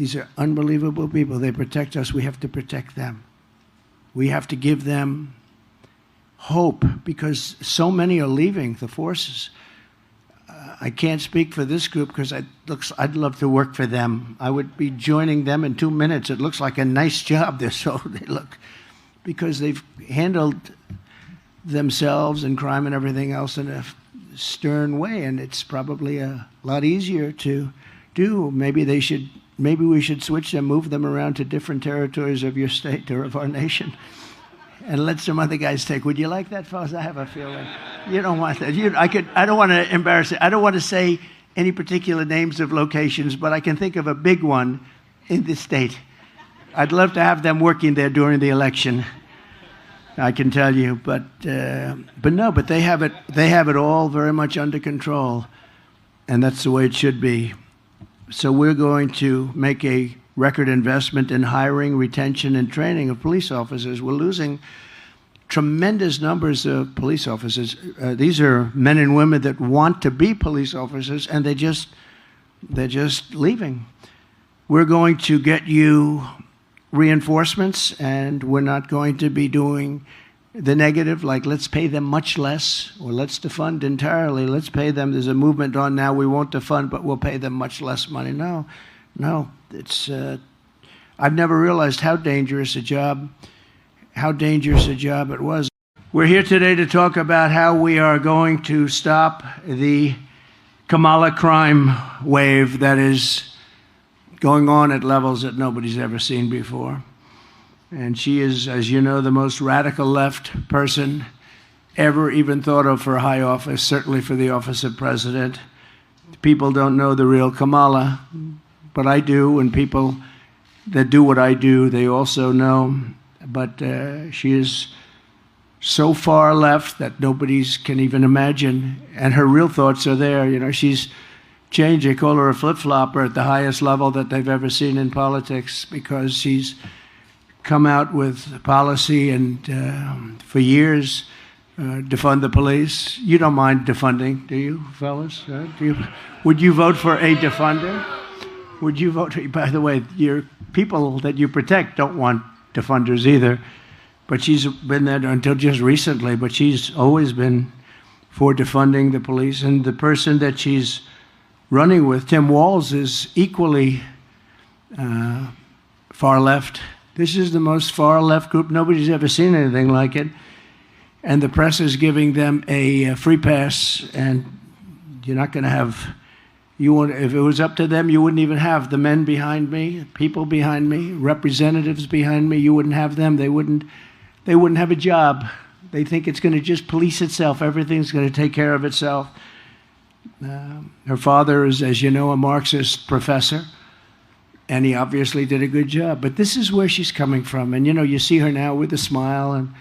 These are unbelievable people. They protect us. We have to protect them. We have to give them hope because so many are leaving the forces. I can't speak for this group because I'd love to work for them. I would be joining them in 2 minutes. It looks like a nice job. They look, because they've handled themselves and crime and everything else in a stern way, and it's probably a lot easier to do. Maybe we should switch them, move them around to different territories of your state or of our nation, and let some other guys take. Would you like that, fellas? I have a feeling you don't want that. I don't want to embarrass it. I don't want to say any particular names of locations, but I can think of a big one in this state. I'd love to have them working there during the election. I can tell you, but they have it all very much under control, and that's the way it should be. So we're going to make a record investment in hiring, retention, and training of police officers. We're losing tremendous numbers of police officers. These are men and women that want to be police officers, and they're just leaving. We're going to get you reinforcements, and we're not going to be doing the negative, like let's pay them much less, or let's defund entirely. Let's pay them. There's a movement on now, we won't defund, but we'll pay them much less money. No, it's, I've never realized how dangerous a job it was. We're here today to talk about how we are going to stop the Kamala crime wave that is going on at levels that nobody's ever seen before. And she is, as you know, the most radical left person ever even thought of for a high office, certainly for the office of president. People don't know the real Kamala, but I do, and people that do what I do, they also know. But she is so far left that nobody can even imagine, and her real thoughts are there. You know, she's changed. They call her a flip-flopper at the highest level that they've ever seen in politics, because she's come out with policy and for years defund the police. You don't mind defunding, do you, fellas? Would you vote for a defunder? Would you vote? By the way, your people that you protect don't want defunders either. But she's been there until just recently, but she's always been for defunding the police. And the person that she's running with, Tim Walz, is equally far left. This is the most far left group. Nobody's ever seen anything like it. And the press is giving them a free pass, and you're not going to have, if it was up to them, you wouldn't even have the men behind me, people behind me, representatives behind me. You wouldn't have them. They wouldn't have a job. They think it's going to just police itself. Everything's going to take care of itself. Her father is, as you know, a Marxist professor, and he obviously did a good job. But this is where she's coming from. And, you know, you see her now with a smile, and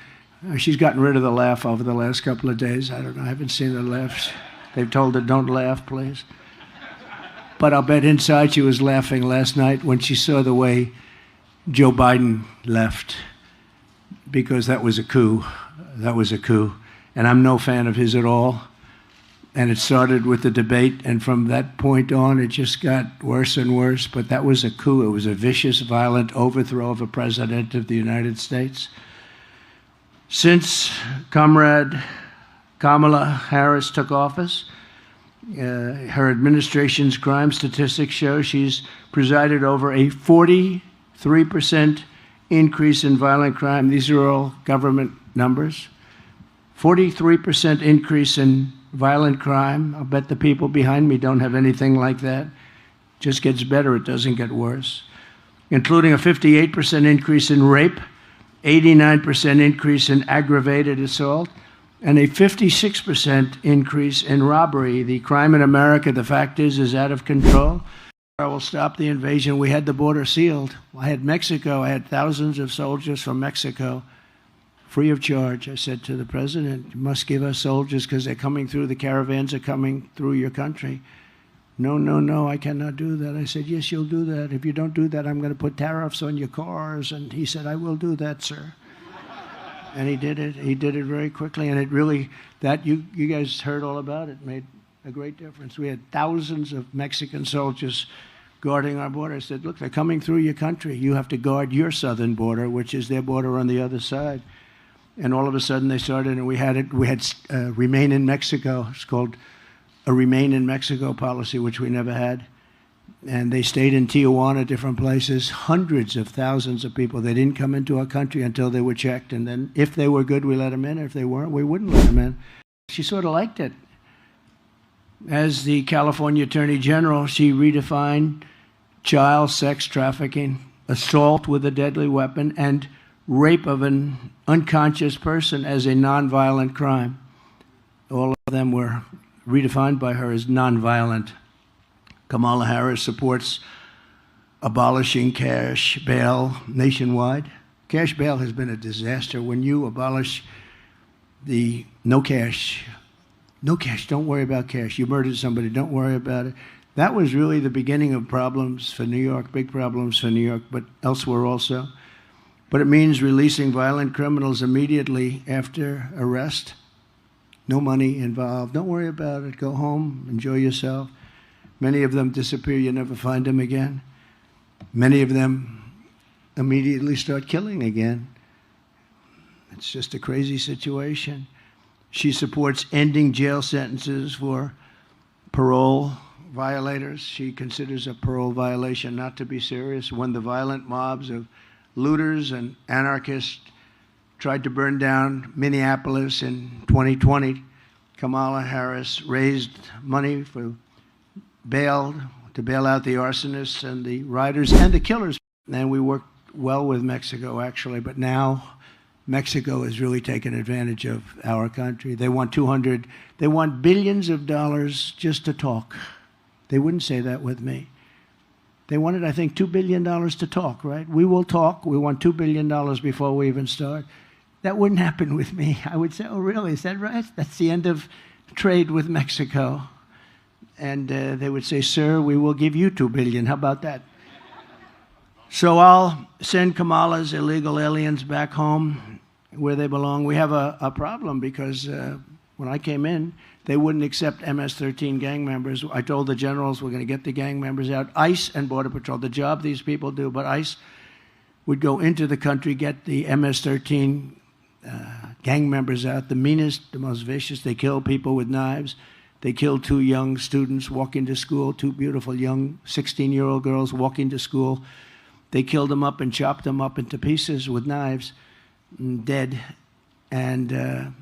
she's gotten rid of the laugh over the last couple of days. I don't know. I haven't seen her laugh. They've told her, don't laugh, please. But I'll bet inside she was laughing last night when she saw the way Joe Biden left, because that was a coup. That was a coup. And I'm no fan of his at all. And it started with the debate, and from that point on, it just got worse and worse. But that was a coup. It was a vicious, violent overthrow of a president of the United States. Since Comrade Kamala Harris took office, her administration's crime statistics show she's presided over a 43% increase in violent crime. These are all government numbers. 43% increase in violent crime. I'll bet the people behind me don't have anything like that. It just gets better. It doesn't get worse. Including a 58% increase in rape, 89% increase in aggravated assault, and a 56% increase in robbery. The crime in America, the fact is out of control. I will stop the invasion. We had the border sealed. I had Mexico. I had thousands of soldiers from Mexico, free of charge. I said to the president, you must give us soldiers because they're coming through. The caravans are coming through your country. No, I cannot do that. I said, yes, you'll do that. If you don't do that, I'm going to put tariffs on your cars. And he said, I will do that, sir. And he did it. He did it very quickly. And it really, that you guys heard all about it, made a great difference. We had thousands of Mexican soldiers guarding our border. I said, look, they're coming through your country. You have to guard your southern border, which is their border on the other side. And all of a sudden they started, and we had Remain in Mexico. It's called a Remain in Mexico policy, which we never had. And they stayed in Tijuana, different places, hundreds of thousands of people. They didn't come into our country until they were checked. And then if they were good, we let them in. If they weren't, we wouldn't let them in. She sort of liked it. As the California Attorney General, she redefined child sex trafficking, assault with a deadly weapon, and rape of an unconscious person as a nonviolent crime. All of them were redefined by her as nonviolent. Kamala Harris supports abolishing cash bail nationwide. Cash bail has been a disaster. When you abolish the no cash, don't worry about cash. You murdered somebody, don't worry about it. That was really the beginning of problems for New York, big problems for New York, but elsewhere also. But it means releasing violent criminals immediately after arrest. No money involved. Don't worry about it. Go home, enjoy yourself. Many of them disappear. You never find them again. Many of them immediately start killing again. It's just a crazy situation. She supports ending jail sentences for parole violators. She considers a parole violation not to be serious. When the violent mobs of looters and anarchists tried to burn down Minneapolis in 2020, Kamala Harris raised money for to bail out the arsonists and the rioters and the killers. And we worked well with Mexico, actually, but now Mexico has really taken advantage of our country. They want billions of dollars just to talk. They wouldn't say that with me. They wanted, I think, $2 billion to talk, right? We will talk. We want $2 billion before we even start. That wouldn't happen with me. I would say, oh, really? Is that right? That's the end of trade with Mexico. And they would say, sir, we will give you $2 billion. How about that? So I'll send Kamala's illegal aliens back home where they belong. We have a problem because when I came in, they wouldn't accept MS-13 gang members. I told the generals we're going to get the gang members out. ICE and Border Patrol, the job these people do, but ICE would go into the country, get the MS-13 gang members out, the meanest, the most vicious. They kill people with knives. They killed 2 young students walking to school, 2 beautiful young 16-year-old girls walking to school. They killed them up and chopped them up into pieces with knives, dead. And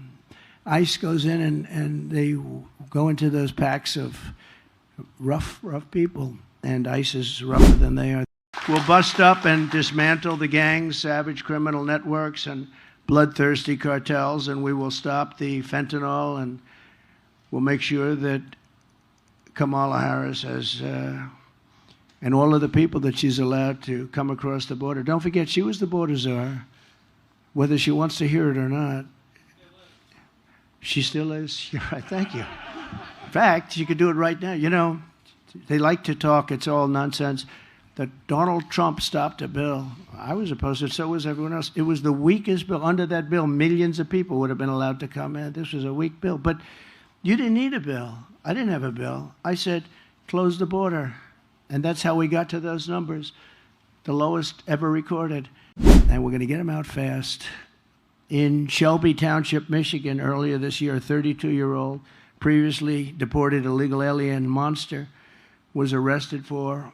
ICE goes in and they go into those packs of rough people, and ICE is rougher than they are. We'll bust up and dismantle the gangs, savage criminal networks, and bloodthirsty cartels, and we will stop the fentanyl, and we'll make sure that Kamala Harris has, and all of the people that she's allowed to come across the border. Don't forget, she was the border czar, whether she wants to hear it or not. She still is. You're right. Thank you. In fact, she could do it right now. You know, they like to talk. It's all nonsense. That Donald Trump stopped a bill. I was opposed to it. So was everyone else. It was the weakest bill. Under that bill, millions of people would have been allowed to come in. This was a weak bill. But you didn't need a bill. I didn't have a bill. I said, close the border. And that's how we got to those numbers, the lowest ever recorded. And we're going to get them out fast. In Shelby Township, Michigan, earlier this year, a 32-year-old, previously deported illegal alien monster, was arrested for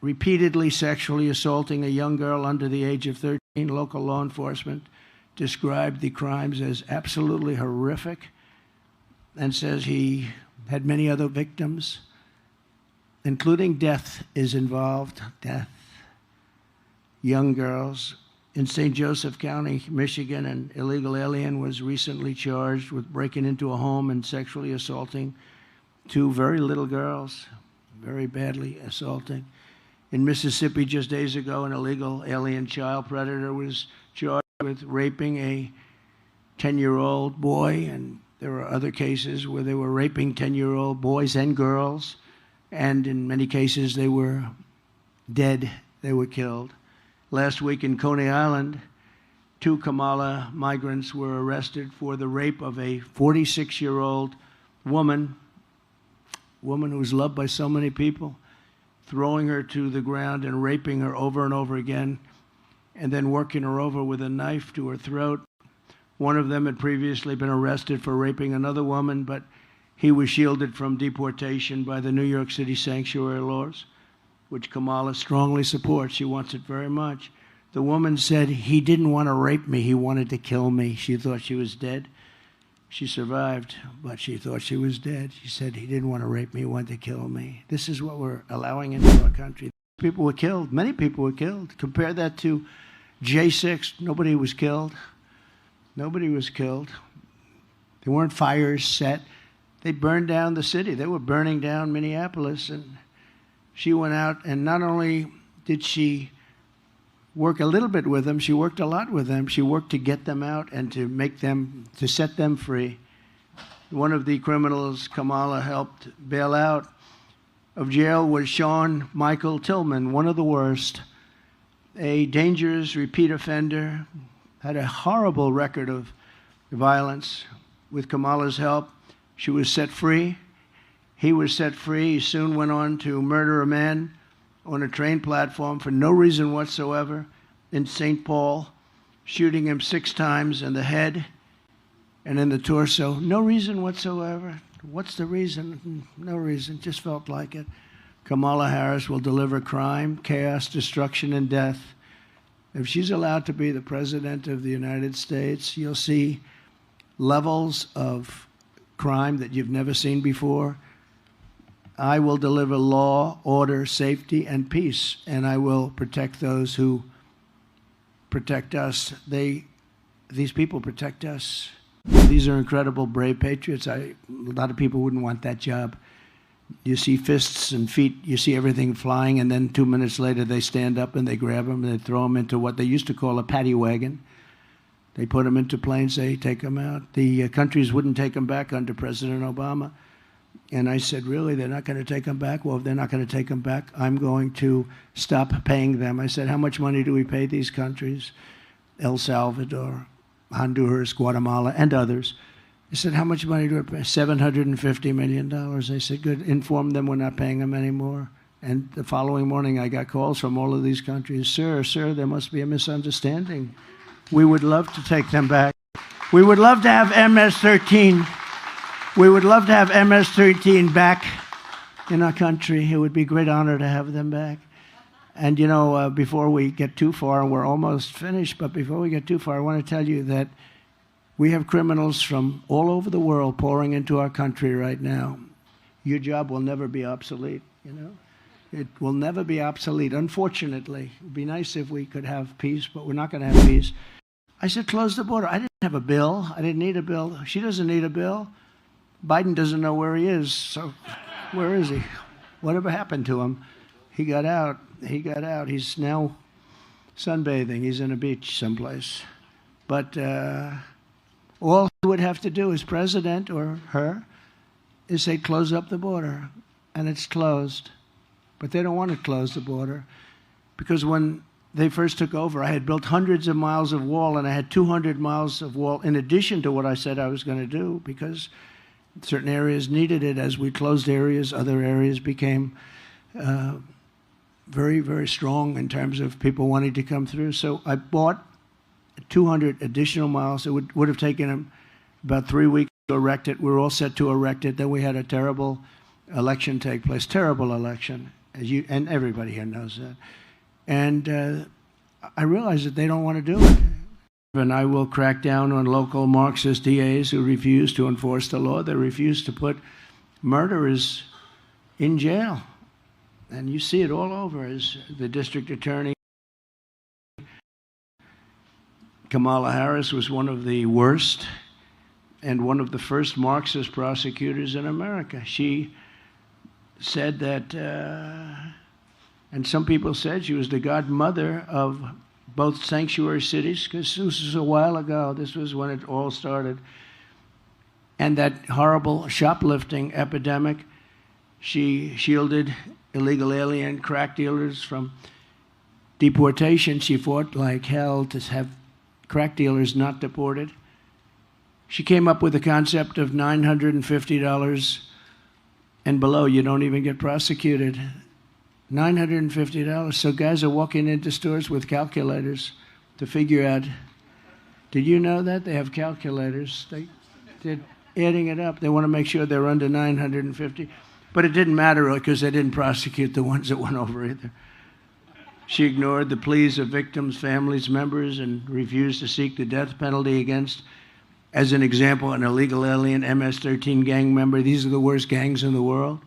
repeatedly sexually assaulting a young girl under the age of 13. Local law enforcement described the crimes as absolutely horrific and says he had many other victims, including death is involved. Death. Young girls. In St. Joseph County, Michigan, an illegal alien was recently charged with breaking into a home and sexually assaulting 2 very little girls, very badly assaulting. In Mississippi, just days ago, an illegal alien child predator was charged with raping a 10-year-old boy, and there were other cases where they were raping 10-year-old boys and girls, and in many cases they were dead, they were killed. Last week in Coney Island, 2 Kamala migrants were arrested for the rape of a 46-year-old woman who was loved by so many people. throwing her to the ground and raping her over and over again, and then working her over with a knife to her throat. One of them had previously been arrested for raping another woman, but he was shielded from deportation by the New York City sanctuary laws, which Kamala strongly supports. She wants it very much. The woman said, he didn't want to rape me, he wanted to kill me. She thought she was dead. She survived, but she thought she was dead. She said, he didn't want to rape me, he wanted to kill me. This is what we're allowing into our country. People were killed. Many people were killed. Compare that to J6. Nobody was killed. Nobody was killed. There weren't fires set. They burned down the city. They were burning down Minneapolis. And she went out, and not only did she work a little bit with them, she worked a lot with them. She worked to get them out and to set them free. One of the criminals Kamala helped bail out of jail was Sean Michael Tillman, one of the worst, a dangerous repeat offender, had a horrible record of violence. With Kamala's help, she was set free. He was set free. He soon went on to murder a man on a train platform for no reason whatsoever in St. Paul, shooting him 6 times in the head and in the torso. No reason whatsoever. What's the reason? No reason. Just felt like it. Kamala Harris will deliver crime, chaos, destruction, and death. If she's allowed to be the president of the United States, you'll see levels of crime that you've never seen before. I will deliver law, order, safety, and peace, and I will protect those who protect us. These people protect us. These are incredible, brave patriots. A lot of people wouldn't want that job. You see fists and feet, you see everything flying, and then 2 minutes later they stand up and they grab them and they throw them into what they used to call a paddy wagon. They put them into planes, they take them out. The countries wouldn't take them back under President Obama. And I said, really, they're not going to take them back? Well, if they're not going to take them back, I'm going to stop paying them. I said, how much money do we pay these countries? El Salvador, Honduras, Guatemala, and others. I said, how much money do we pay? $750 million. I said, good, inform them we're not paying them anymore. And the following morning, I got calls from all of these countries. Sir, there must be a misunderstanding. We would love to take them back. We would love to have MS-13. We would love to have MS-13 back in our country. It would be a great honor to have them back. And, you know, before we get too far, and we're almost finished, but before we get too far, I want to tell you that we have criminals from all over the world pouring into our country right now. Your job will never be obsolete, you know. It will never be obsolete, unfortunately. It would be nice if we could have peace, but we're not going to have peace. I said, close the border. I didn't have a bill. I didn't need a bill. She doesn't need a bill. Biden doesn't know where he is, so where is he? Whatever happened to him? He got out. He got out. He's now sunbathing. He's in a beach someplace. But all he would have to do as president, or her, is say, close up the border. And it's closed. But they don't want to close the border, because when they first took over, I had built hundreds of miles of wall, and I had 200 miles of wall in addition to what I said I was going to do, because certain areas needed it. As we closed areas, other areas became very, very strong in terms of people wanting to come through. So I bought 200 additional miles. It would have taken them about 3 weeks to erect it. We were all set to erect it. Then we had a terrible election take place, terrible election, and everybody here knows that. And I realized that they don't want to do it. And I will crack down on local Marxist DAs who refuse to enforce the law. They refuse to put murderers in jail. And you see it all over. As the district attorney, Kamala Harris, was one of the worst and one of the first Marxist prosecutors in America. She said that, and some people said she was the godmother of both sanctuary cities, because this was a while ago. This was when it all started. And that horrible shoplifting epidemic, she shielded illegal alien crack dealers from deportation. She fought like hell to have crack dealers not deported. She came up with the concept of $950 and below. You don't even get prosecuted. $950. So guys are walking into stores with calculators to figure out. Did you know that? They have calculators. They're adding it up. They want to make sure they're under 950. But it didn't matter because they didn't prosecute the ones that went over either. She ignored the pleas of victims, families, members, and refused to seek the death penalty against, as an example, an illegal alien MS-13 gang member. These are the worst gangs in the world,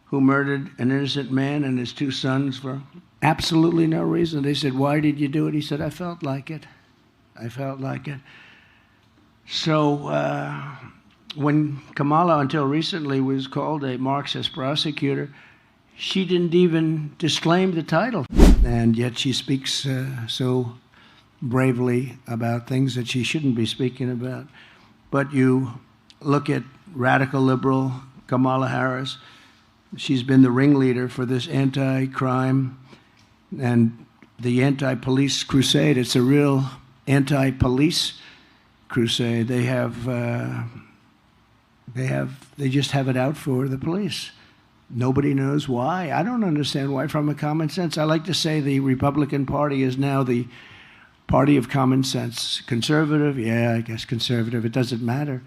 who murdered an innocent man and his two sons for absolutely no reason. They said, "Why did you do it?" He said, "I felt like it. I felt like it." So when Kamala, until recently, was called a Marxist prosecutor, she didn't even disclaim the title. And yet she speaks so bravely about things that she shouldn't be speaking about. But you look at radical liberal Kamala Harris. She's been the ringleader for this anti-crime and the anti-police crusade. It's a real anti-police crusade. They just have it out for the police. Nobody knows why. I don't understand why. From a common sense, I like to say the Republican Party is now the party of common sense. Conservative, yeah, I guess conservative. It doesn't matter.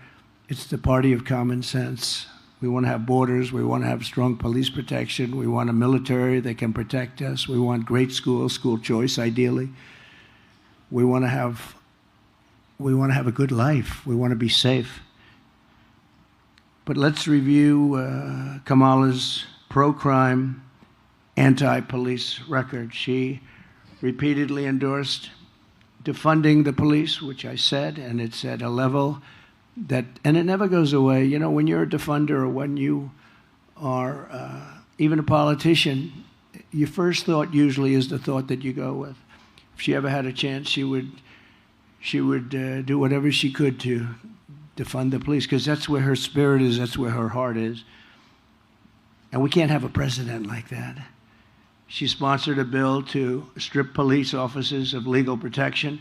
It's the party of common sense. We want to have borders. We want to have strong police protection. We want a military that can protect us. We want great schools, school choice, ideally. We want to have a good life. We want to be safe. But let's review Kamala's pro-crime, anti-police record. She repeatedly endorsed defunding the police, which I said, and it's at a level that, and it never goes away. You know, when you're a defunder or when you are even a politician, your first thought usually is the thought that you go with. If she ever had a chance, she would do whatever she could to defund the police, because that's where her spirit is, that's where her heart is. And we can't have a president like that. She sponsored a bill to strip police officers of legal protection,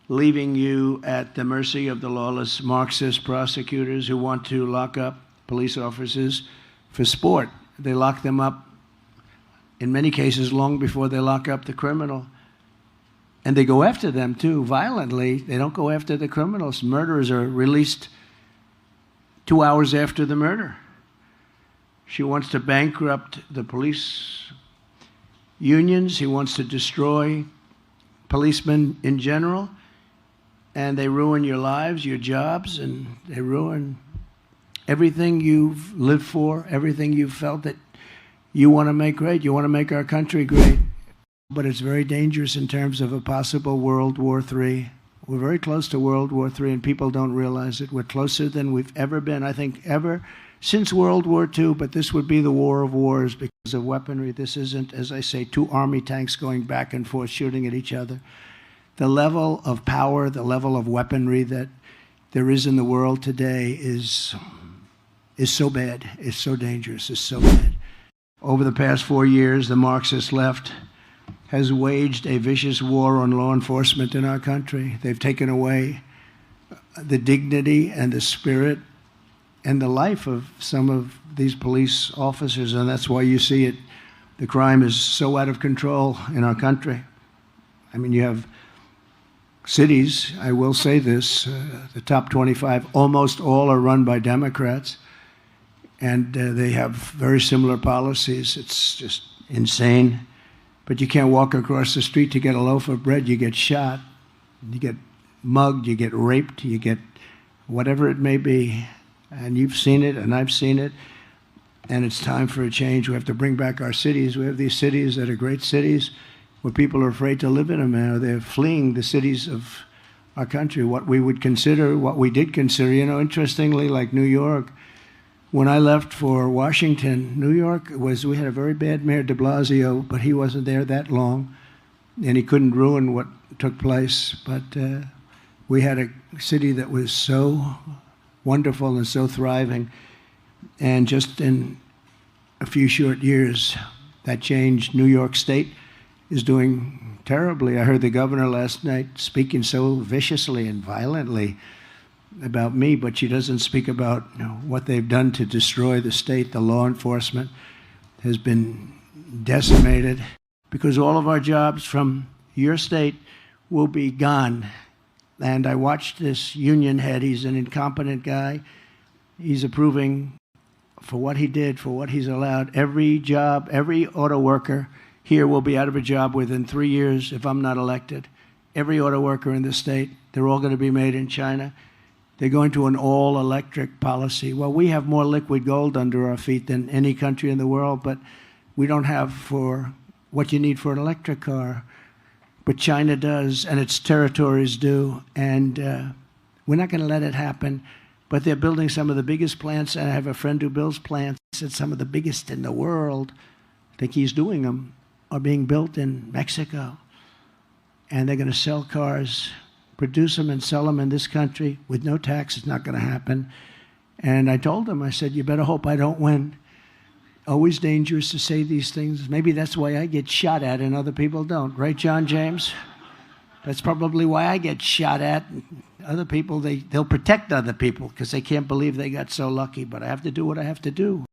leaving you at the mercy of the lawless Marxist prosecutors who want to lock up police officers for sport. They lock them up, in many cases, long before they lock up the criminal. And they go after them, too, violently. They don't go after the criminals. Murderers are released 2 hours after the murder. She wants to bankrupt the police unions. She wants to destroy policemen in general. And they ruin your lives, your jobs, and they ruin everything you've lived for, everything you've felt that you want to make great. You want to make our country great. But it's very dangerous in terms of a possible World War III. We're very close to World War III, and people don't realize it. We're closer than we've ever been, I think, ever since World War II, but this would be the war of wars because of weaponry. This isn't, as I say, two army tanks going back and forth shooting at each other. The level of power, the level of weaponry that there is in the world today is so bad, is so dangerous, is so bad. Over the past 4 years, the Marxist left has waged a vicious war on law enforcement in our country. They've taken away the dignity and the spirit and the life of some of these police officers, and that's why you see it. The crime is so out of control in our country. I mean, you have cities, I will say this, the top 25, almost all are run by Democrats, and they have very similar policies. It's just insane. But you can't walk across the street to get a loaf of bread. You get shot, you get mugged, you get raped, you get whatever it may be. And you've seen it, and I've seen it. And it's time for a change. We have to bring back our cities. We have these cities that are great cities where people are afraid to live in them now. They're fleeing the cities of our country, what we would consider, what we did consider. You know, interestingly, like New York, when I left for Washington, New York we had a very bad mayor, de Blasio, but he wasn't there that long, and he couldn't ruin what took place. But we had a city that was so wonderful and so thriving, and just in a few short years, that changed. New York State is doing terribly. I heard the governor last night speaking so viciously and violently about me, but she doesn't speak about what they've done to destroy the state. The law enforcement has been decimated because all of our jobs from your state will be gone. And I watched this union head. He's an incompetent guy. He's approving for what he did, for what he's allowed. Every job, every auto worker here will be out of a job within 3 years if I'm not elected. Every auto worker in the state, they're all going to be made in China. They're going to an all-electric policy. Well, we have more liquid gold under our feet than any country in the world, but we don't have for what you need for an electric car. But China does, and its territories do, and we're not going to let it happen. But they're building some of the biggest plants, and I have a friend who builds plants. He said some of the biggest in the world, I think he's doing them, are being built in Mexico. And they're going to sell cars, produce them and sell them in this country with no tax. It's not going to happen. And I told him, I said, you better hope I don't win. Always dangerous to say these things. Maybe that's why I get shot at and other people don't. Right, John James? That's probably why I get shot at. Other people, they'll protect other people because they can't believe they got so lucky. But I have to do what I have to do.